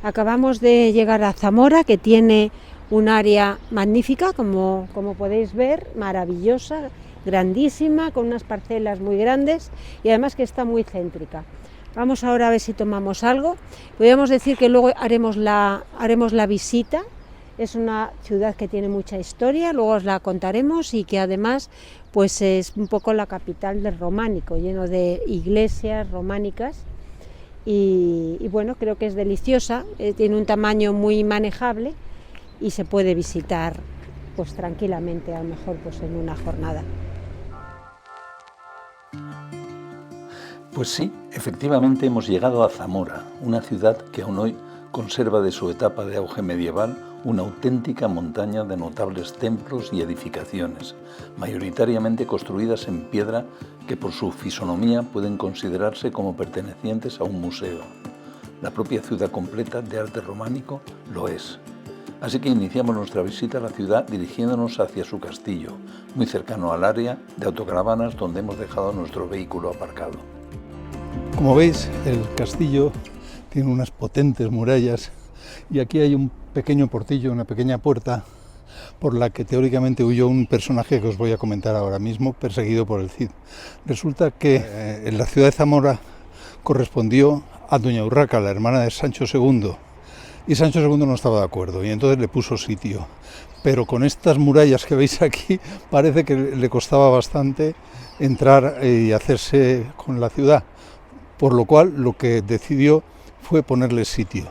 Acabamos de llegar a Zamora, que tiene un área magnífica, como podéis ver, maravillosa, grandísima, con unas parcelas muy grandes y además que está muy céntrica. Vamos ahora a ver si tomamos algo. Podríamos decir que luego haremos la visita. Es una ciudad que tiene mucha historia, luego os la contaremos, y que además pues es un poco la capital del románico, lleno de iglesias románicas. Y bueno, creo que es deliciosa, tiene un tamaño muy manejable y se puede visitar pues tranquilamente, a lo mejor pues en una jornada. Pues sí, efectivamente hemos llegado a Zamora, una ciudad que aún hoy conserva de su etapa de auge medieval una auténtica montaña de notables templos y edificaciones, mayoritariamente construidas en piedra que por su fisonomía pueden considerarse como pertenecientes a un museo. La propia ciudad completa de arte románico lo es. Así que iniciamos nuestra visita a la ciudad dirigiéndonos hacia su castillo, muy cercano al área de autocaravanas donde hemos dejado nuestro vehículo aparcado. Como veis, el castillo tiene unas potentes murallas y aquí hay un pequeño portillo, una pequeña puerta por la que teóricamente huyó un personaje que os voy a comentar ahora mismo, perseguido por el Cid. Resulta que en la ciudad de Zamora correspondió a doña Urraca, la hermana de Sancho II, y Sancho II no estaba de acuerdo y entonces le puso sitio. Pero con estas murallas que veis aquí parece que le costaba bastante entrar y hacerse con la ciudad, por lo cual lo que decidió fue ponerle sitio.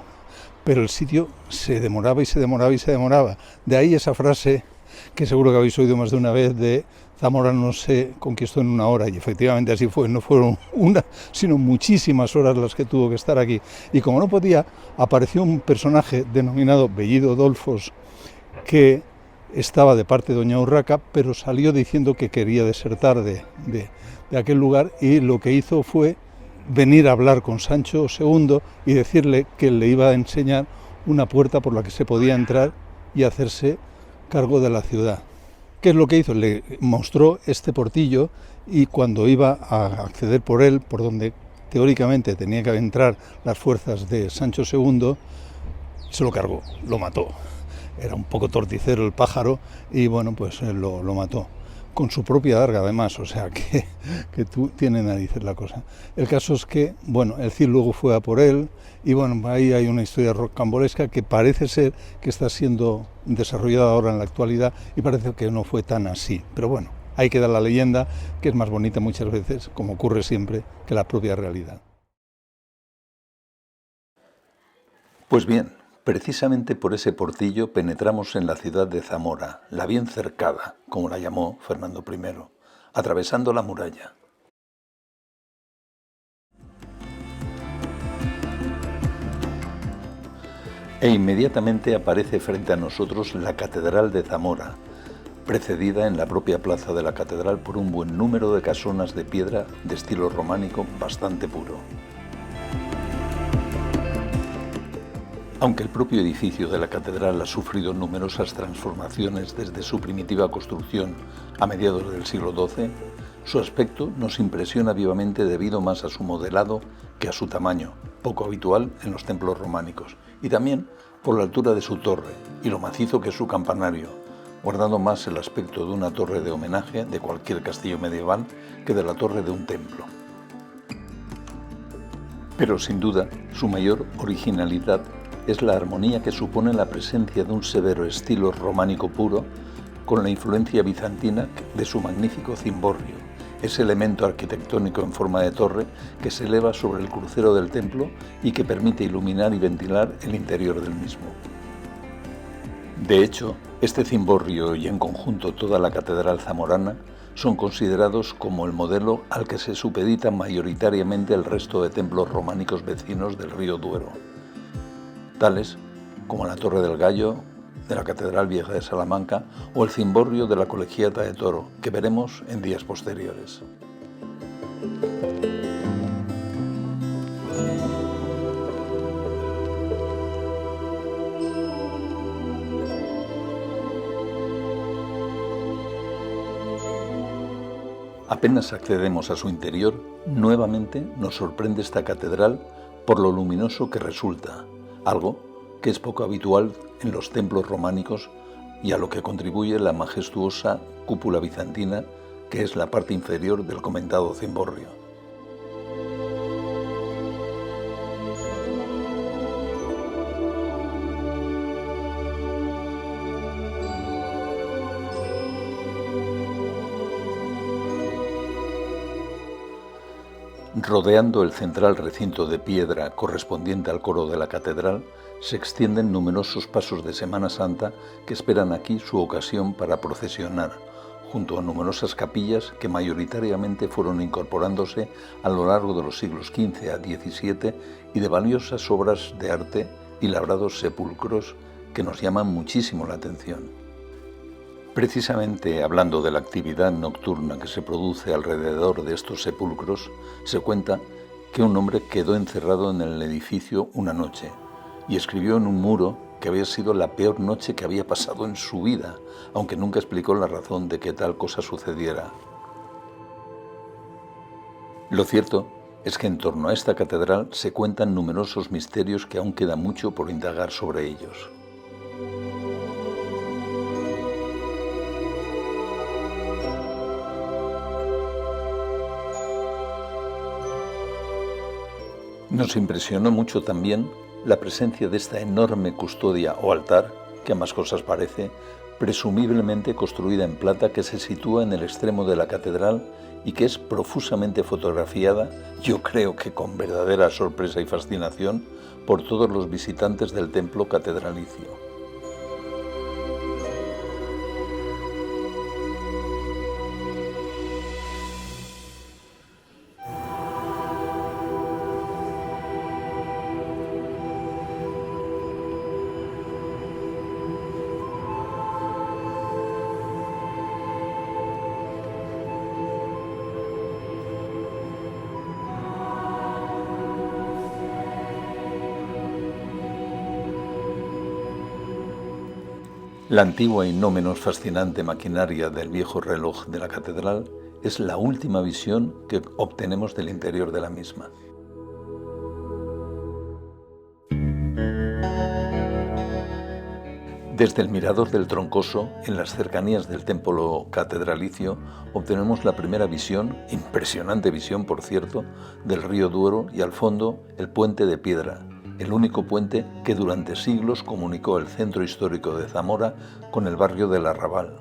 Pero el sitio se demoraba y se demoraba y se demoraba. De ahí esa frase que seguro que habéis oído más de una vez de Zamora no se conquistó en una hora, y efectivamente así fue, no fueron una, sino muchísimas horas las que tuvo que estar aquí. Y como no podía, apareció un personaje denominado Bellido Dolfos, que estaba de parte de doña Urraca, pero salió diciendo que quería desertar de aquel lugar, y lo que hizo fue venir a hablar con Sancho II y decirle que le iba a enseñar una puerta por la que se podía entrar y hacerse cargo de la ciudad. ¿Qué es lo que hizo? Le mostró este portillo, y cuando iba a acceder por él, por donde teóricamente tenía que entrar las fuerzas de Sancho II, se lo cargó, lo mató. Era un poco torticero el pájaro y bueno, pues lo mató. Con su propia daga además, o sea que tiene narices la cosa. El caso es que, bueno, el Cid luego fue a por él, y bueno, ahí hay una historia rocambolesca que parece ser que está siendo desarrollada ahora en la actualidad, y parece que no fue tan así. Pero bueno, ahí queda la leyenda, que es más bonita muchas veces, como ocurre siempre, que la propia realidad. Pues bien, precisamente por ese portillo penetramos en la ciudad de Zamora, la bien cercada, como la llamó Fernando I, atravesando la muralla. E inmediatamente aparece frente a nosotros la Catedral de Zamora, precedida en la propia plaza de la catedral por un buen número de casonas de piedra de estilo románico bastante puro. Aunque el propio edificio de la catedral ha sufrido numerosas transformaciones desde su primitiva construcción a mediados del siglo XII, su aspecto nos impresiona vivamente debido más a su modelado que a su tamaño, poco habitual en los templos románicos, y también por la altura de su torre y lo macizo que es su campanario, guardando más el aspecto de una torre de homenaje de cualquier castillo medieval que de la torre de un templo. Pero sin duda, su mayor originalidad es la armonía que supone la presencia de un severo estilo románico puro con la influencia bizantina de su magnífico cimborrio, ese elemento arquitectónico en forma de torre que se eleva sobre el crucero del templo y que permite iluminar y ventilar el interior del mismo. De hecho, este cimborrio y en conjunto toda la catedral zamorana son considerados como el modelo al que se supedita mayoritariamente el resto de templos románicos vecinos del río Duero, tales como la Torre del Gallo de la Catedral Vieja de Salamanca o el cimborrio de la Colegiata de Toro, que veremos en días posteriores. Apenas accedemos a su interior, nuevamente nos sorprende esta catedral por lo luminoso que resulta, algo que es poco habitual en los templos románicos y a lo que contribuye la majestuosa cúpula bizantina, que es la parte inferior del comentado cimborrio. Rodeando el central recinto de piedra correspondiente al coro de la catedral, se extienden numerosos pasos de Semana Santa que esperan aquí su ocasión para procesionar, junto a numerosas capillas que mayoritariamente fueron incorporándose a lo largo de los siglos XV a XVII y de valiosas obras de arte y labrados sepulcros que nos llaman muchísimo la atención. Precisamente hablando de la actividad nocturna que se produce alrededor de estos sepulcros, se cuenta que un hombre quedó encerrado en el edificio una noche y escribió en un muro que había sido la peor noche que había pasado en su vida, aunque nunca explicó la razón de que tal cosa sucediera. Lo cierto es que en torno a esta catedral se cuentan numerosos misterios que aún queda mucho por indagar sobre ellos. Nos impresionó mucho también la presencia de esta enorme custodia o altar, que a más cosas parece, presumiblemente construida en plata, que se sitúa en el extremo de la catedral y que es profusamente fotografiada, yo creo que con verdadera sorpresa y fascinación, por todos los visitantes del templo catedralicio. La antigua y no menos fascinante maquinaria del viejo reloj de la catedral es la última visión que obtenemos del interior de la misma. Desde el mirador del Troncoso, en las cercanías del templo catedralicio, obtenemos la primera visión, impresionante visión por cierto, del río Duero y al fondo el puente de piedra, el único puente que durante siglos comunicó el centro histórico de Zamora con el barrio del Arrabal.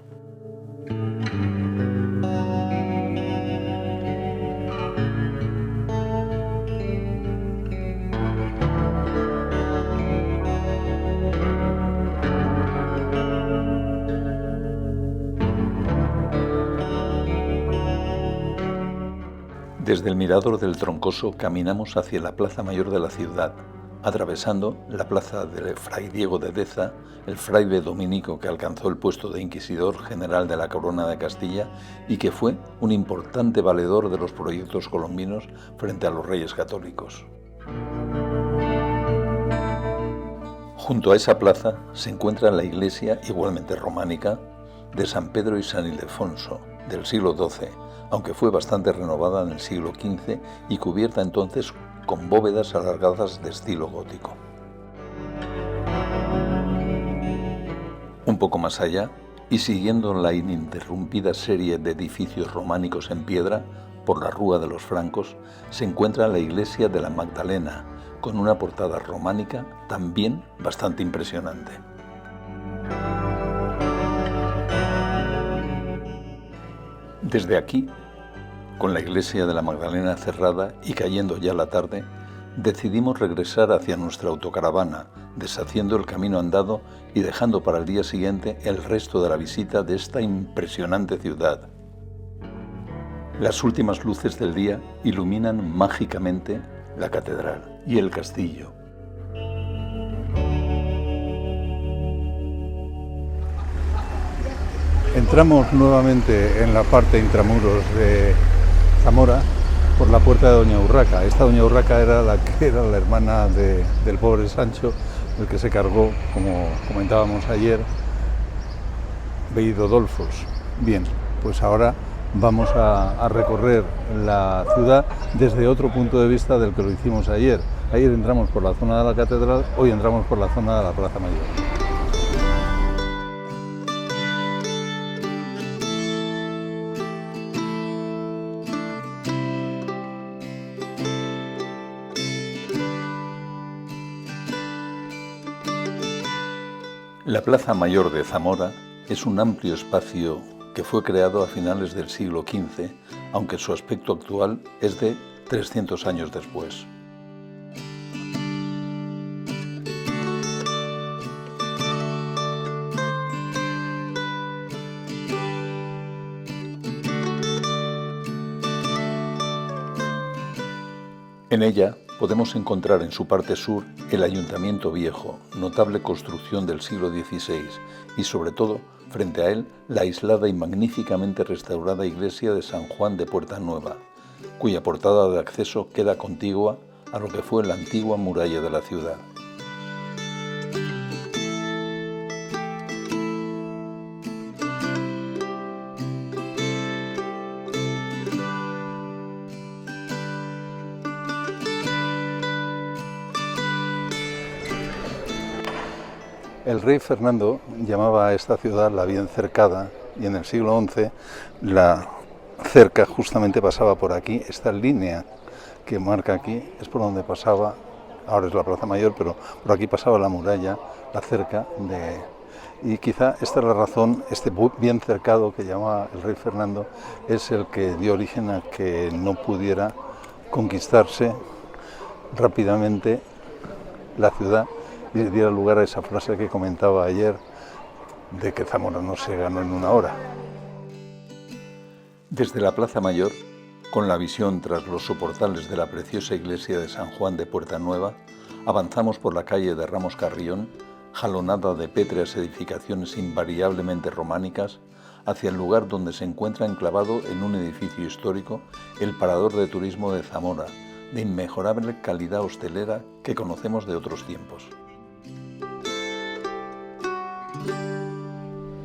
Desde el mirador del Troncoso caminamos hacia la plaza mayor de la ciudad, atravesando la plaza del Fray Diego de Deza, el fraile dominico que alcanzó el puesto de inquisidor general de la Corona de Castilla y que fue un importante valedor de los proyectos colombinos frente a los reyes católicos. Junto a esa plaza se encuentra la iglesia, igualmente románica, de San Pedro y San Ildefonso, del siglo XII, aunque fue bastante renovada en el siglo XV y cubierta entonces con bóvedas alargadas de estilo gótico. Un poco más allá, y siguiendo la ininterrumpida serie de edificios románicos en piedra por la Rúa de los Francos, se encuentra la iglesia de la Magdalena, con una portada románica también bastante impresionante. Desde aquí, con la iglesia de la Magdalena cerrada y cayendo ya la tarde, decidimos regresar hacia nuestra autocaravana, deshaciendo el camino andado y dejando para el día siguiente el resto de la visita de esta impresionante ciudad. Las últimas luces del día iluminan mágicamente la catedral y el castillo. Entramos nuevamente en la parte intramuros de Zamora por la puerta de Doña Urraca. Esta Doña Urraca era la hermana del pobre Sancho, el que se cargó, como comentábamos ayer, Beidodolfos. Bien, pues ahora vamos a recorrer la ciudad desde otro punto de vista del que lo hicimos ayer, Ayer entramos por la zona de la catedral, hoy entramos por la zona de la Plaza Mayor. La Plaza Mayor de Zamora es un amplio espacio que fue creado a finales del siglo XV, aunque su aspecto actual es de 300 años después. En ella podemos encontrar en su parte sur el Ayuntamiento Viejo, notable construcción del siglo XVI, y sobre todo, frente a él, la aislada y magníficamente restaurada iglesia de San Juan de Puerta Nueva, cuya portada de acceso queda contigua a lo que fue la antigua muralla de la ciudad. El rey Fernando llamaba a esta ciudad la bien cercada y en el siglo XI la cerca justamente pasaba por aquí. Esta línea que marca aquí es por donde pasaba, ahora es la Plaza Mayor, pero por aquí pasaba la muralla, la cerca y quizá esta es la razón, este bien cercado que llamaba el rey Fernando es el que dio origen a que no pudiera conquistarse rápidamente la ciudad y diera lugar a esa frase que comentaba ayer de que Zamora no se ganó en una hora. Desde la Plaza Mayor, con la visión tras los soportales de la preciosa iglesia de San Juan de Puerta Nueva, avanzamos por la calle de Ramos Carrión, jalonada de pétreas edificaciones invariablemente románicas, hacia el lugar donde se encuentra enclavado en un edificio histórico el Parador de Turismo de Zamora, de inmejorable calidad hostelera que conocemos de otros tiempos.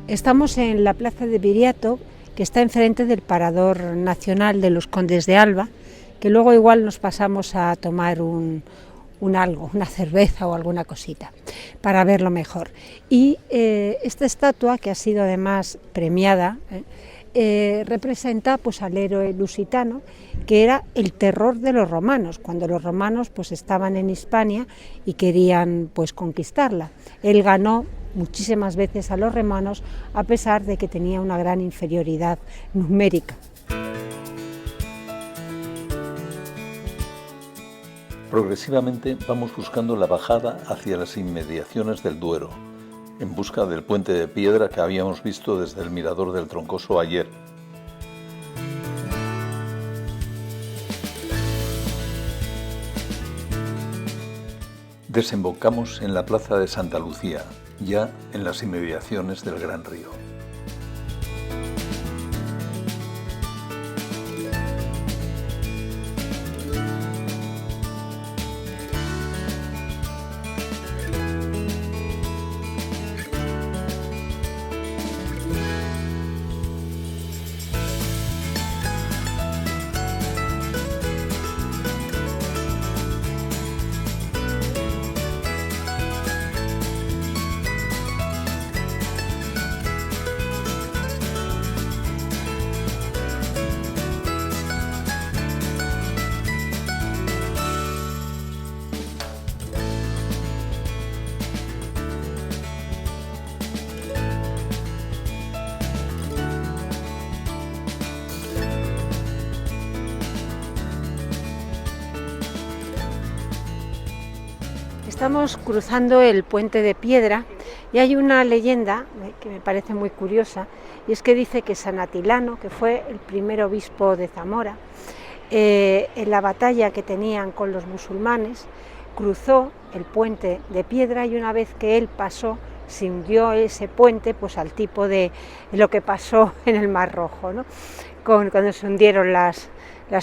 Estamos en la plaza de Viriato, que está enfrente del Parador Nacional de los Condes de Alba, que luego igual nos pasamos a tomar algo, una cerveza o alguna cosita, para verlo mejor. Y esta estatua, que ha sido además premiada, representa pues al héroe lusitano, que era el terror de los romanos, cuando los romanos pues estaban en Hispania y querían pues conquistarla. Él ganó muchísimas veces a los romanos, a pesar de que tenía una gran inferioridad numérica. Progresivamente vamos buscando la bajada hacia las inmediaciones del Duero, en busca del puente de piedra que habíamos visto desde el mirador del Troncoso ayer. Desembocamos en la plaza de Santa Lucía, ya en las inmediaciones del Gran Río. Estamos cruzando el puente de piedra y hay una leyenda que me parece muy curiosa, y es que dice que San Atilano, que fue el primer obispo de Zamora, en la batalla que tenían con los musulmanes, cruzó el puente de piedra, y una vez que él pasó, se hundió ese puente pues al tipo de lo que pasó en el Mar Rojo, ¿no? Cuando se hundieron las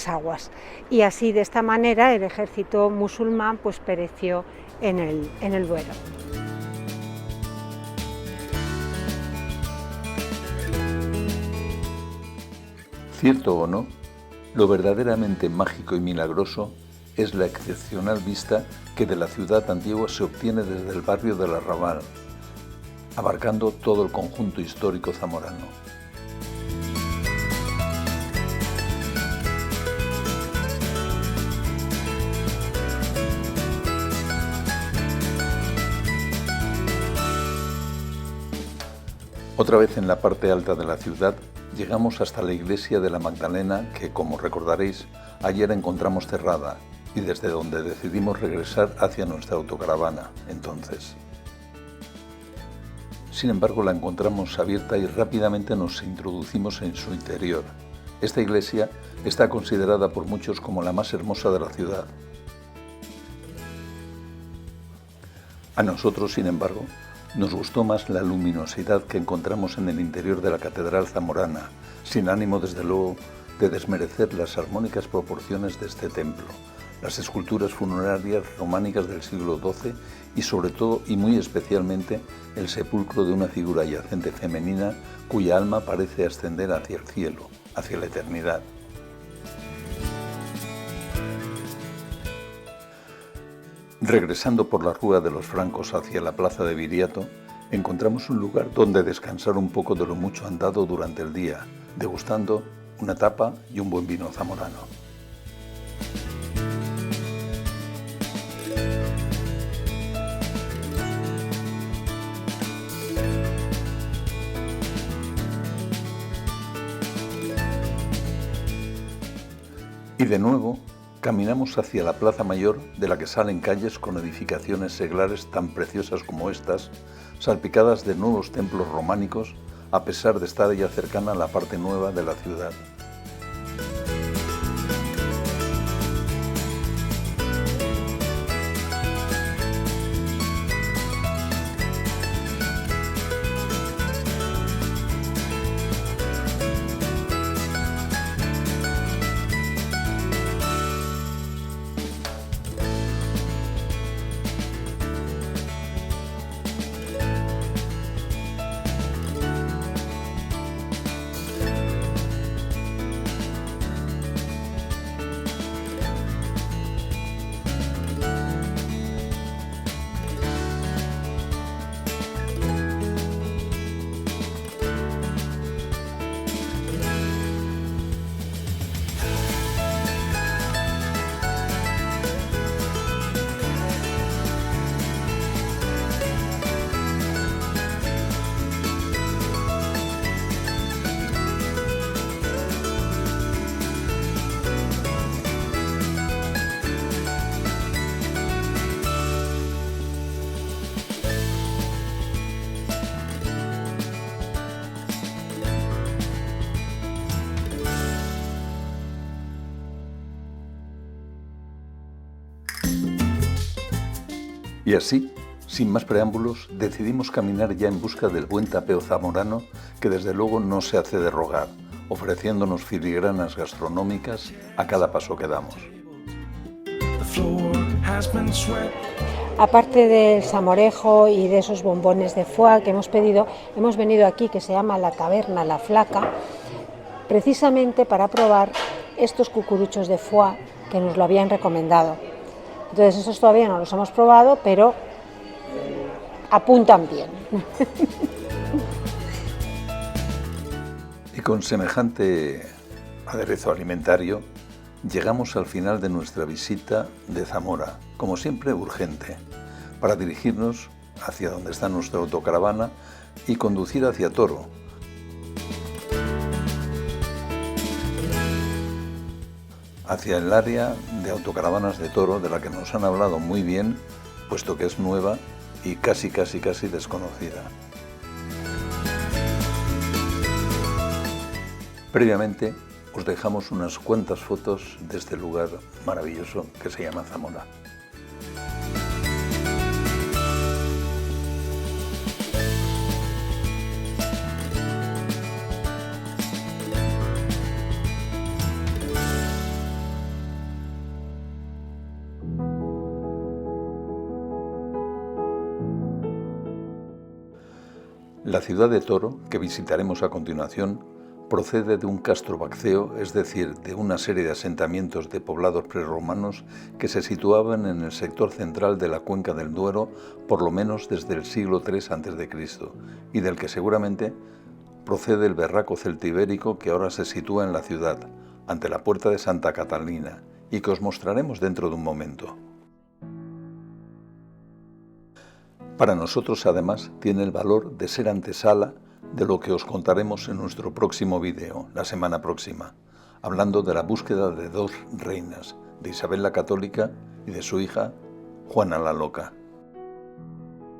aguas. Y así, de esta manera, el ejército musulmán pues pereció en el Duero. Cierto o no, lo verdaderamente mágico y milagroso es la excepcional vista que de la ciudad antigua se obtiene desde el barrio del Arrabal, abarcando todo el conjunto histórico zamorano. Otra vez en la parte alta de la ciudad, llegamos hasta la iglesia de la Magdalena que, como recordaréis, ayer encontramos cerrada y desde donde decidimos regresar hacia nuestra autocaravana entonces. Sin embargo, la encontramos abierta y rápidamente nos introducimos en su interior. Esta iglesia está considerada por muchos como la más hermosa de la ciudad. A nosotros, sin embargo, nos gustó más la luminosidad que encontramos en el interior de la catedral zamorana, sin ánimo, desde luego, de desmerecer las armónicas proporciones de este templo, las esculturas funerarias románicas del siglo XII y sobre todo y muy especialmente el sepulcro de una figura yacente femenina cuya alma parece ascender hacia el cielo, hacia la eternidad. Regresando por la Rúa de los Francos hacia la plaza de Viriato, encontramos un lugar donde descansar un poco de lo mucho andado durante el día, degustando una tapa y un buen vino zamorano. Y de nuevo, caminamos hacia la Plaza Mayor, de la que salen calles con edificaciones seglares tan preciosas como estas, salpicadas de nuevos templos románicos, a pesar de estar ya cercana a la parte nueva de la ciudad. Y así, sin más preámbulos, decidimos caminar ya en busca del buen tapeo zamorano que desde luego no se hace de rogar, ofreciéndonos filigranas gastronómicas a cada paso que damos. Aparte del salmorejo y de esos bombones de foie que hemos pedido, hemos venido aquí, que se llama la Taberna La Flaca, precisamente para probar estos cucuruchos de foie que nos lo habían recomendado. Entonces esos todavía no los hemos probado, pero apuntan bien. Y con semejante aderezo alimentario, llegamos al final de nuestra visita de Zamora, como siempre urgente, para dirigirnos hacia donde está nuestra autocaravana y conducir hacia Toro. Hacia el área de autocaravanas de Toro, de la que nos han hablado muy bien, puesto que es nueva y casi desconocida. Previamente os dejamos unas cuantas fotos de este lugar maravilloso que se llama Zamora. La ciudad de Toro, que visitaremos a continuación, Procede de un castrovacceo, es decir, de una serie de asentamientos de poblados prerromanos que se situaban en el sector central de la cuenca del Duero por lo menos desde el siglo III a.C. y del que seguramente procede el verraco celtibérico que ahora se sitúa en la ciudad, ante la puerta de Santa Catalina, y que os mostraremos dentro de un momento. Para nosotros, además, tiene el valor de ser antesala de lo que os contaremos en nuestro próximo vídeo, la semana próxima, hablando de la búsqueda de dos reinas, de Isabel la Católica y de su hija, Juana la Loca.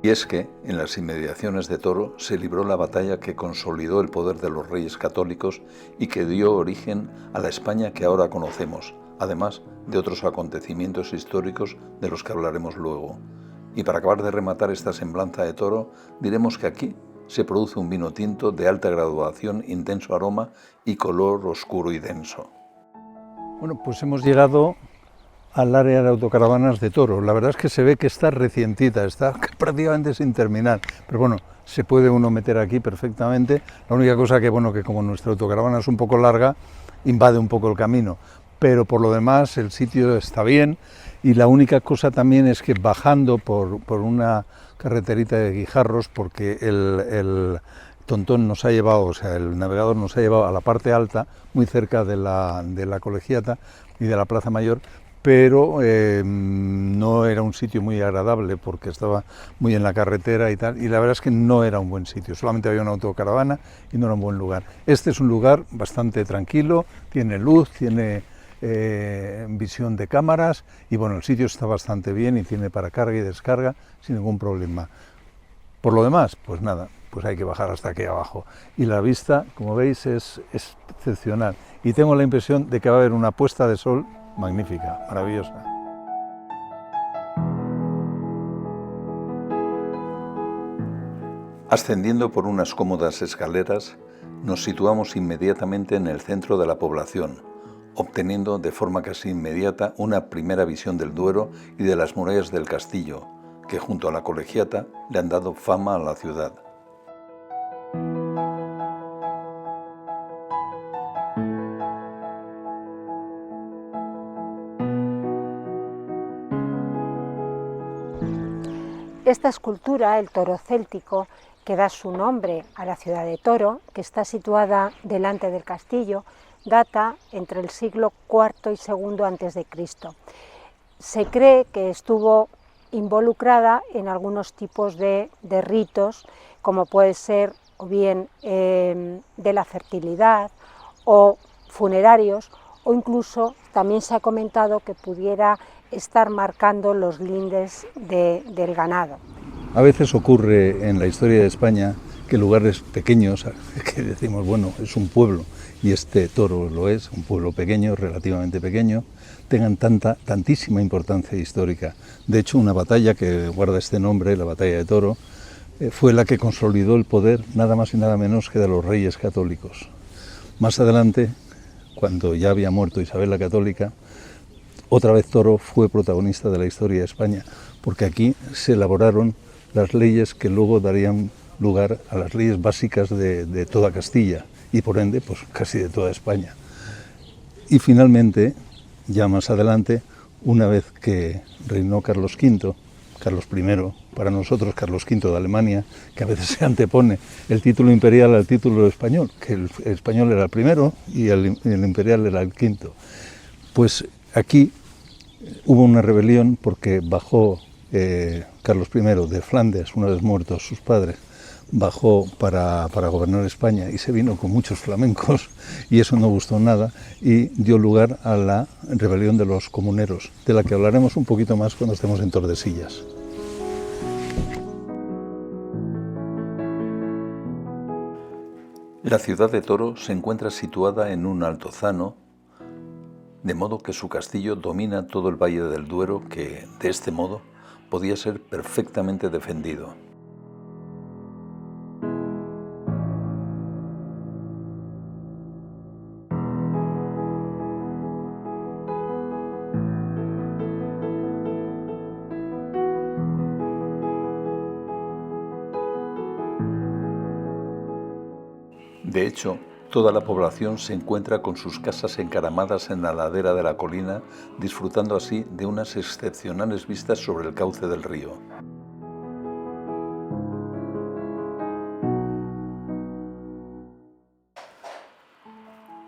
Y es que, en las inmediaciones de Toro, se libró la batalla que consolidó el poder de los reyes católicos y que dio origen a la España que ahora conocemos, además de otros acontecimientos históricos de los que hablaremos luego. Y para acabar de rematar esta semblanza de Toro, diremos que aquí se produce un vino tinto de alta graduación, intenso aroma y color oscuro y denso. Bueno, pues hemos llegado al área de autocaravanas de Toro. La verdad es que se ve que está recientita, está prácticamente sin terminar, pero bueno, se puede uno meter aquí perfectamente. La única cosa que, bueno, que como nuestra autocaravana es un poco larga, invade un poco el camino, pero por lo demás el sitio está bien. Y la única cosa también es que bajando por una carreterita de guijarros, porque el tontón nos ha llevado, o sea, el navegador nos ha llevado a la parte alta, muy cerca de la colegiata y de la Plaza Mayor, pero no era un sitio muy agradable porque estaba muy en la carretera y tal, y la verdad es que no era un buen sitio, solamente había una autocaravana y no era un buen lugar. Este es un lugar bastante tranquilo, tiene luz, tiene visión de cámaras y bueno, el sitio está bastante bien y tiene para carga y descarga sin ningún problema. Por lo demás, pues nada, pues hay que bajar hasta aquí abajo y la vista, como veis, es excepcional y tengo la impresión de que va a haber una puesta de sol magnífica, maravillosa. Ascendiendo por unas cómodas escaleras, nos situamos inmediatamente en el centro de la población, obteniendo de forma casi inmediata una primera visión del Duero y de las murallas del castillo, que junto a la colegiata le han dado fama a la ciudad. Esta escultura, el toro céltico, que da su nombre a la ciudad de Toro, que está situada delante del castillo, data entre el siglo IV y II a.C. Se cree que estuvo involucrada en algunos tipos de ritos, como puede ser o bien de la fertilidad o funerarios, o incluso también se ha comentado que pudiera estar marcando los lindes del ganado. A veces ocurre en la historia de España que lugares pequeños, que decimos, bueno, es un pueblo, y este Toro lo es, un pueblo pequeño, relativamente pequeño, tengan tantísima importancia histórica. De hecho, una batalla que guarda este nombre, la batalla de Toro, fue la que consolidó el poder nada más y nada menos que de los reyes católicos. Más adelante, cuando ya había muerto Isabel la Católica, otra vez Toro fue protagonista de la historia de España, porque aquí se elaboraron las leyes que luego darían lugar a las leyes básicas de toda Castilla y por ende pues casi de toda España. Y finalmente, ya más adelante, una vez que reinó Carlos V, Carlos I, para nosotros Carlos V de Alemania, que a veces se antepone el título imperial al título español, que el español era el primero y el imperial era el quinto. Pues aquí hubo una rebelión porque bajó Carlos I de Flandes, una vez muertos sus padres, bajó para gobernar España y se vino con muchos flamencos y eso no gustó nada y dio lugar a la rebelión de los comuneros, de la que hablaremos un poquito más cuando estemos en Tordesillas. La ciudad de Toro se encuentra situada en un altozano, de modo que su castillo domina todo el Valle del Duero que, de este modo, podía ser perfectamente defendido. De hecho, Toda la población se encuentra con sus casas encaramadas en la ladera de la colina, disfrutando así de unas excepcionales vistas sobre el cauce del río.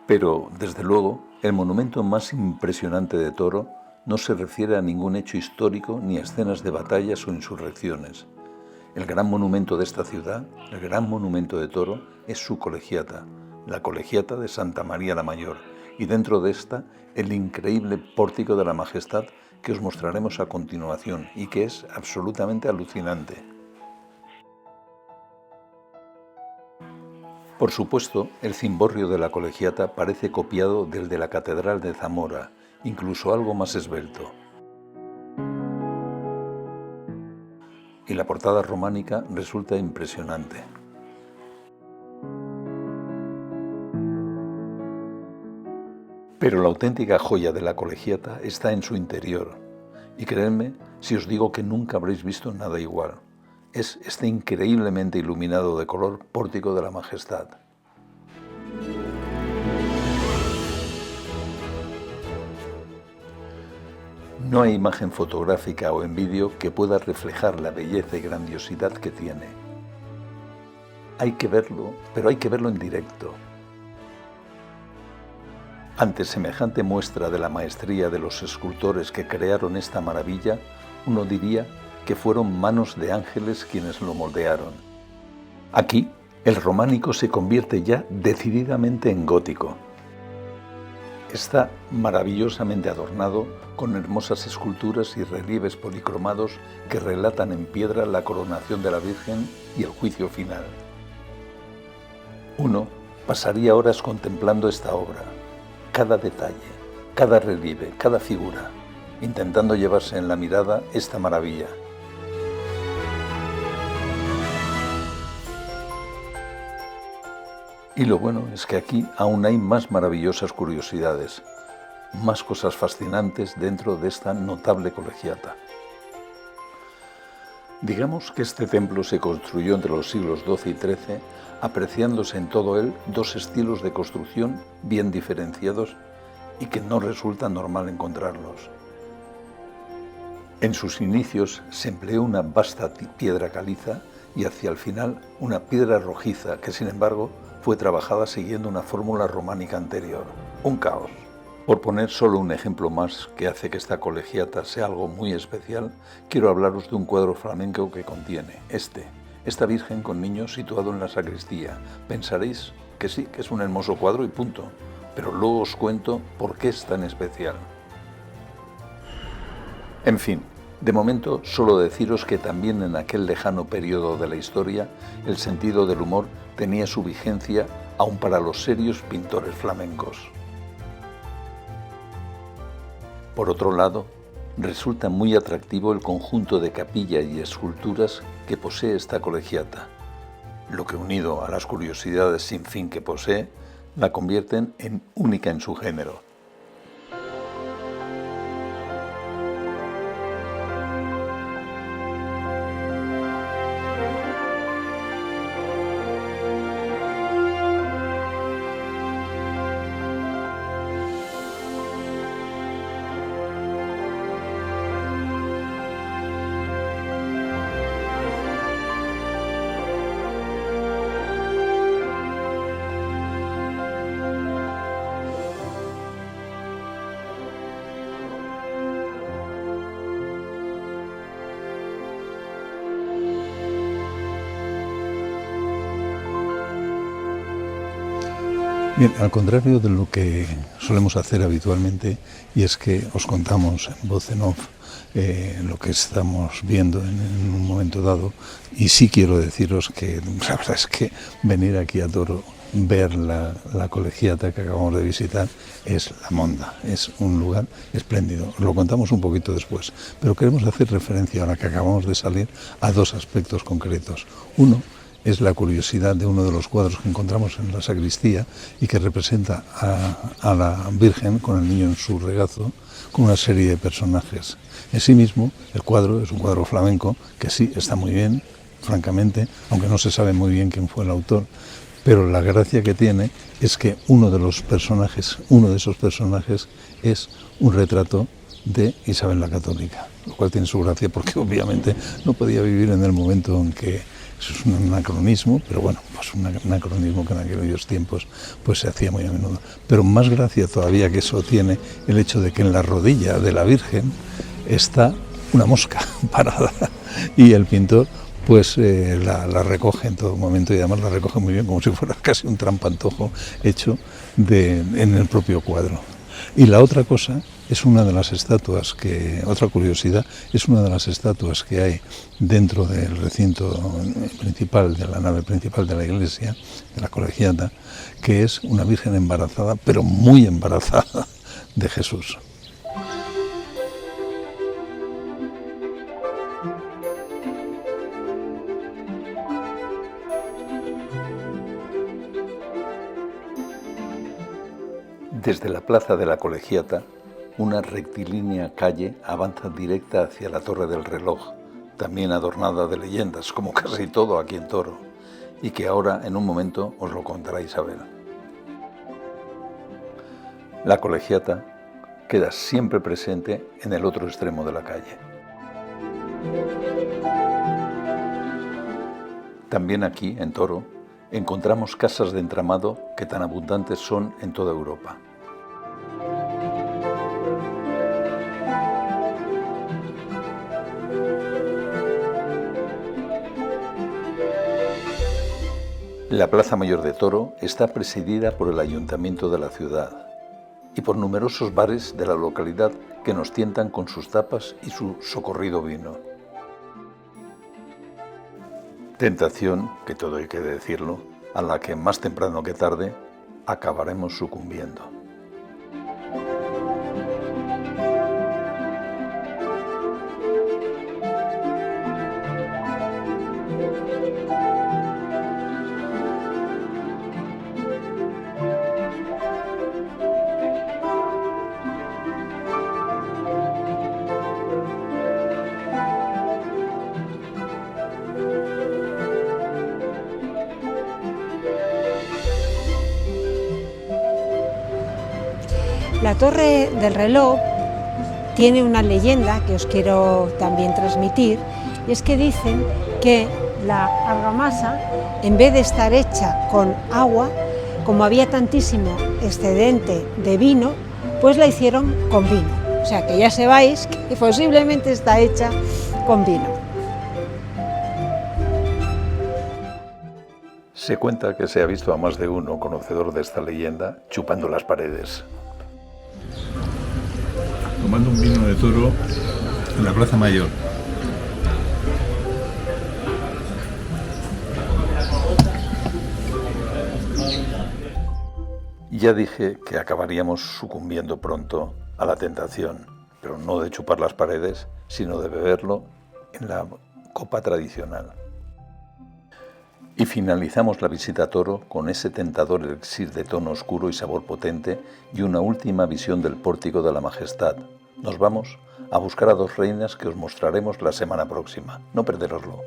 Pero, desde luego, el monumento más impresionante de Toro no se refiere a ningún hecho histórico ni a escenas de batallas o insurrecciones. El gran monumento de esta ciudad, el gran monumento de Toro, es su colegiata, la colegiata de Santa María la Mayor, y dentro de esta, el increíble pórtico de la Majestad que os mostraremos a continuación y que es absolutamente alucinante. Por supuesto, el cimborrio de la colegiata parece copiado del de la Catedral de Zamora, incluso algo más esbelto. Y la portada románica resulta impresionante. Pero la auténtica joya de la colegiata está en su interior, y creedme si os digo que nunca habréis visto nada igual. Es este increíblemente iluminado de color pórtico de la Majestad. No hay imagen fotográfica o en vídeo que pueda reflejar la belleza y grandiosidad que tiene. Hay que verlo, pero hay que verlo en directo. Ante semejante muestra de la maestría de los escultores que crearon esta maravilla, uno diría que fueron manos de ángeles quienes lo moldearon. Aquí, el románico se convierte ya decididamente en gótico. Está maravillosamente adornado con hermosas esculturas y relieves policromados que relatan en piedra la coronación de la Virgen y el juicio final. Uno pasaría horas contemplando esta obra, cada detalle, cada relieve, cada figura, intentando llevarse en la mirada esta maravilla. Y lo bueno es que aquí aún hay más maravillosas curiosidades, más cosas fascinantes dentro de esta notable colegiata. Digamos que este templo se construyó entre los siglos XII y XIII, apreciándose en todo él dos estilos de construcción bien diferenciados y que no resulta normal encontrarlos. En sus inicios se empleó una vasta piedra caliza y hacia el final una piedra rojiza que, sin embargo, fue trabajada siguiendo una fórmula románica anterior. Un caos. Por poner solo un ejemplo más que hace que esta colegiata sea algo muy especial, quiero hablaros de un cuadro flamenco que contiene esta Virgen con niños situado en la sacristía. Pensaréis que sí, que es un hermoso cuadro y punto, pero luego os cuento por qué es tan especial. En fin, de momento solo deciros que también en aquel lejano periodo de la historia el sentido del humor tenía su vigencia aún para los serios pintores flamencos. Por otro lado, resulta muy atractivo el conjunto de capilla y esculturas que posee esta colegiata, lo que unido a las curiosidades sin fin que posee, la convierten en única en su género. Bien, al contrario de lo que solemos hacer habitualmente, y es que os contamos en voz en off lo que estamos viendo en un momento dado, y sí quiero deciros que la verdad es que venir aquí a Toro, ver la colegiata que acabamos de visitar, es la monda, es un lugar espléndido. Os lo contamos un poquito después, pero queremos hacer referencia, ahora que acabamos de salir, a dos aspectos concretos. Uno es la curiosidad de uno de los cuadros que encontramos en la sacristía y que representa a la Virgen con el niño en su regazo, con una serie de personajes. En sí mismo, el cuadro es un cuadro flamenco que sí está muy bien, francamente, aunque no se sabe muy bien quién fue el autor, pero la gracia que tiene es que uno de esos personajes es un retrato de Isabel la Católica, lo cual tiene su gracia porque obviamente no podía vivir en el momento en que, eso es un anacronismo, pero bueno, pues un anacronismo que en aquellos tiempos pues se hacía muy a menudo. Pero más gracia todavía que eso tiene el hecho de que en la rodilla de la Virgen está una mosca parada y el pintor pues la recoge en todo momento y además la recoge muy bien, como si fuera casi un trampantojo hecho en el propio cuadro. Y la otra cosa es una de las estatuas otra curiosidad, es una de las estatuas que hay dentro del recinto principal, de la nave principal de la iglesia, de la Colegiata, que es una Virgen embarazada, pero muy embarazada, de Jesús. Desde la plaza de la Colegiata, una rectilínea calle avanza directa hacia la Torre del Reloj, también adornada de leyendas, como casi todo aquí en Toro, y que ahora, en un momento, os lo contará Isabel. La Colegiata queda siempre presente en el otro extremo de la calle. También aquí, en Toro, encontramos casas de entramado que tan abundantes son en toda Europa. La Plaza Mayor de Toro está presidida por el Ayuntamiento de la ciudad y por numerosos bares de la localidad que nos tientan con sus tapas y su socorrido vino. Tentación, que todo hay que decirlo, a la que más temprano que tarde acabaremos sucumbiendo. La Torre del Reloj tiene una leyenda que os quiero también transmitir, y es que dicen que la argamasa, en vez de estar hecha con agua, como había tantísimo excedente de vino, pues la hicieron con vino. O sea que ya sepáis que posiblemente está hecha con vino. Se cuenta que se ha visto a más de uno conocedor de esta leyenda chupando las paredes. Tomando un vino de Toro en la Plaza Mayor. Ya dije que acabaríamos sucumbiendo pronto a la tentación, pero no de chupar las paredes, sino de beberlo en la copa tradicional. Y finalizamos la visita a Toro con ese tentador elixir de tono oscuro y sabor potente y una última visión del Pórtico de la Majestad. Nos vamos a buscar a dos reinas que os mostraremos la semana próxima. No perderoslo.